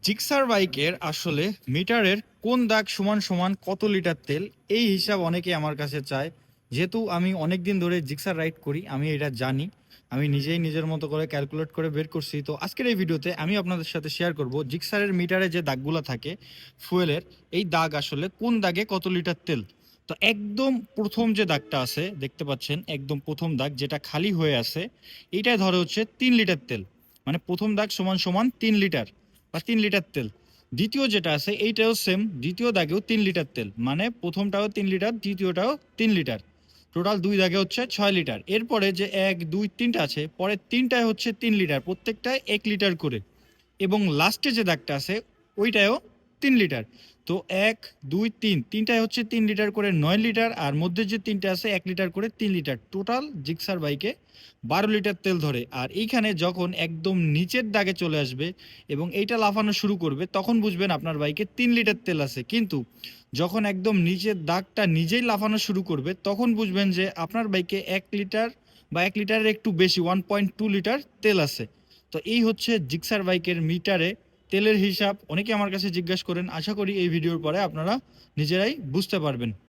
Gixxer বাইকের আসলে মিটারের কোন দাগ সমান সমান কত লিটার তেল, এই হিসাব অনেকে আমার কাছে চায়। যেহেতু আমি অনেক দিন ধরে জিক্সার রাইড করি, আমি এটা জানি। আমি নিজেই নিজের মতো করে ক্যালকুলেট করে বের করছি। তো আজকের এই ভিডিওতে আমি আপনাদের সাথে শেয়ার করব জিক্সারের মিটারে যে দাগগুলো থাকে ফুয়েলের, এই দাগ আসলে কোন দাগে কত লিটার তেল। তো একদম প্রথম যে দাগটা আছে দেখতে পাচ্ছেন, একদম প্রথম দাগ যেটা খালি হয়ে আছে, এইটাই ধরে হচ্ছে 3 লিটার তেল। মানে প্রথম দাগ সমান সমান 3 লিটার বা 3 লিটার তেল। দ্বিতীয় যেটা আছে এইটাও সেম, দ্বিতীয় দাগেও 3 লিটার তেল, মানে প্রথমটাও 3 লিটার, দ্বিতীয়টাও 3 লিটার। টোটাল দুই দাগে হচ্ছে 6 লিটার। এরপরে যে 1 2 3টা আছে, পরের তিনটায় হচ্ছে 3 লিটার, প্রত্যেকটায় 1 লিটার করে। এবং লাস্টে যে দাগটা আছে ওইটাও 3 লিটার। তো 1 2 3, তিনটায় হচ্ছে 3 লিটার করে 9 লিটার, আর মধ্যে যে তিনটা আছে 1 লিটার করে 3 লিটার। টোটাল জিক্সার বাইকে 12 লিটার তেল ধরে। আর এইখানে যখন একদম নিচের দাগে চলে আসবে এবং এইটা লাফানো শুরু করবে, তখন বুঝবেন আপনার বাইকে 3 লিটার তেল আছে। কিন্তু যখন একদম নিচের দাগটা নিজেই লাফানো শুরু করবে, তখন বুঝবেন যে আপনার বাইকে 1 লিটার বা 1 লিটারের একটু বেশি 1.2 লিটার তেল আছে। তো এই হচ্ছে জিক্সার বাইকের মিটারে তেলের হিসাব। অনেকে আমার কাছে জিজ্ঞাসা করেন, আশা করি এই ভিডিওর পরে আপনারা নিজেরাই বুঝতে পারবেন।